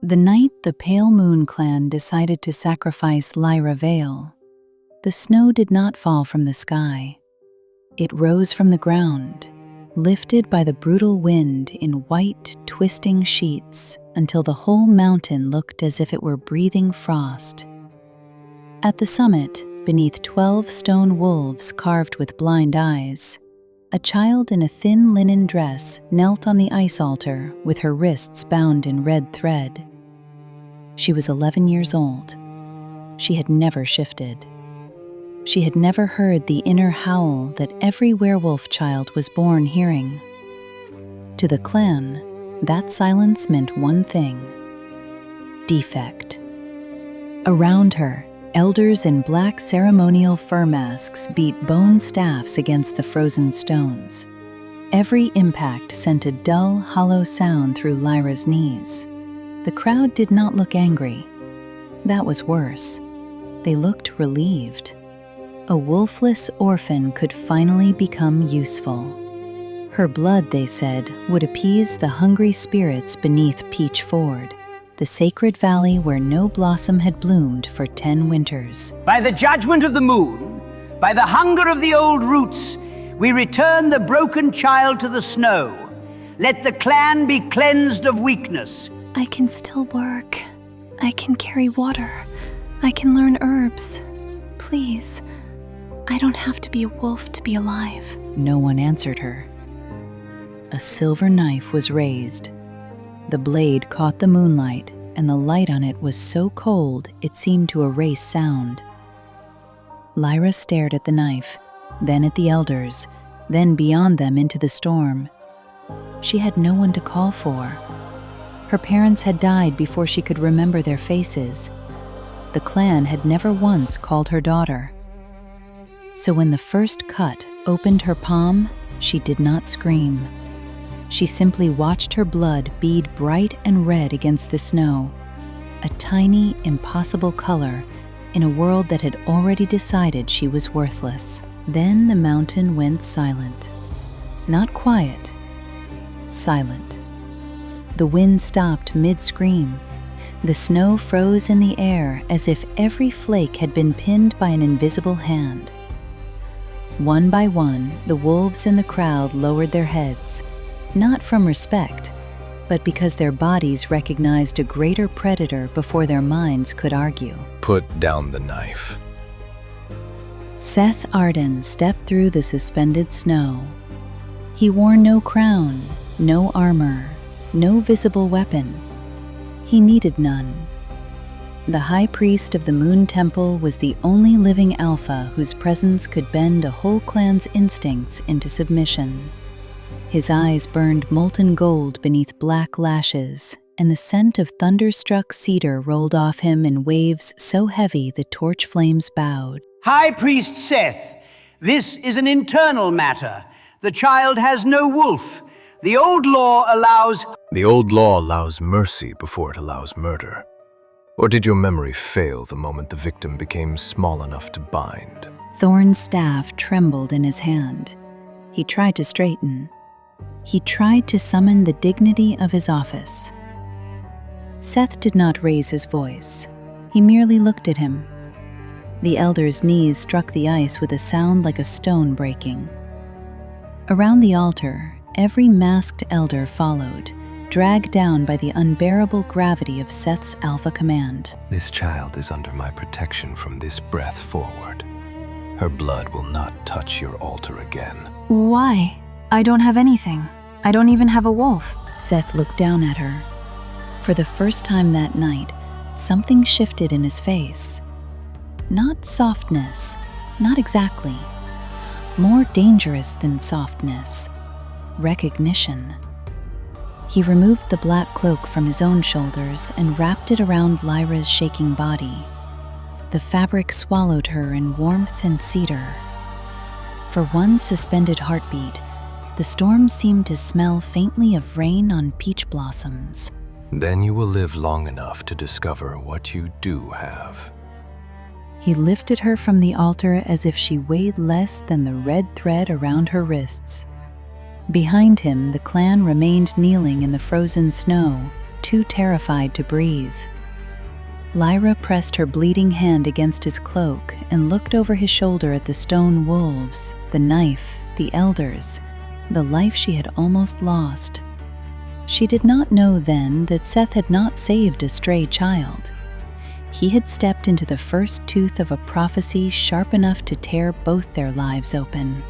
The night the Pale Moon clan decided to sacrifice Lyra Vale, the snow did not fall from the sky. It rose from the ground, lifted by the brutal wind in white, twisting sheets until the whole mountain looked as if it were breathing frost. At the summit, beneath 12 stone wolves carved with blind eyes, a child in a thin linen dress knelt on the ice altar with her wrists bound in red thread. She was 11 years old. She had never shifted. She had never heard the inner howl that every werewolf child was born hearing. To the clan, that silence meant one thing: defect. Around her, elders in black ceremonial fur masks beat bone staffs against the frozen stones. Every impact sent a dull, hollow sound through Lyra's knees. The crowd did not look angry. That was worse. They looked relieved. A wolfless orphan could finally become useful. Her blood, they said, would appease the hungry spirits beneath PEACH-FORD, the sacred valley where no blossom had bloomed for 10 winters. By the judgment of the moon, by the hunger of the old roots, we return the broken child to the snow. Let the clan be cleansed of weakness. I can still work. I can carry water. I can learn herbs. Please, I don't have to be a wolf to be alive. No one answered her. A silver knife was raised. The blade caught the moonlight, and the light on it was so cold it seemed to erase sound. Lyra stared at the knife, then at the elders, then beyond them into the storm. She had no one to call for. Her parents had died before she could remember their faces. The clan had never once called her daughter. So when the first cut opened her palm, she did not scream. She simply watched her blood bead bright and red against the snow, a tiny, impossible color in a world that had already decided she was worthless. Then the mountain went silent. Not quiet, silent. The wind stopped mid-scream. The snow froze in the air as if every flake had been pinned by an invisible hand. One by one, the wolves in the crowd lowered their heads, not from respect, but because their bodies recognized a greater predator before their minds could argue. Put down the knife. Seth Ardan stepped through the suspended snow. He wore no crown, no armor, no visible weapon. He needed none. The high priest of the Moon Temple was the only living alpha whose presence could bend a whole clan's instincts into submission. His eyes burned molten gold beneath black lashes, and the scent of thunderstruck cedar rolled off him in waves so heavy the torch flames bowed. High Priest Seth, this is an internal matter. The child has no wolf. The old law allows mercy before it allows murder. Or did your memory fail the moment the victim became small enough to bind? Thorn's staff trembled in his hand. He tried to straighten. He tried to summon the dignity of his office. Seth did not raise his voice. He merely looked at him. The elder's knees struck the ice with a sound like a stone breaking. Around the altar, every masked elder followed, dragged down by the unbearable gravity of Seth's alpha command. This child is under my protection from this breath forward. Her blood will not touch your altar again. Why? I don't have anything. I don't even have a wolf. Seth looked down at her. For the first time that night, something shifted in his face. Not softness, not exactly. More dangerous than softness. Recognition. He removed the black cloak from his own shoulders and wrapped it around Lyra's shaking body. The fabric swallowed her in warmth and cedar. For one suspended heartbeat, the storm seemed to smell faintly of rain on peach blossoms. Then you will live long enough to discover what you do have. He lifted her from the altar as if she weighed less than the red thread around her wrists. Behind him, the clan remained kneeling in the frozen snow, too terrified to breathe. Lyra pressed her bleeding hand against his cloak and looked over his shoulder at the stone wolves, the knife, the elders, the life she had almost lost. She did not know then that Seth had not saved a stray child. He had stepped into the first tooth of a prophecy sharp enough to tear both their lives open.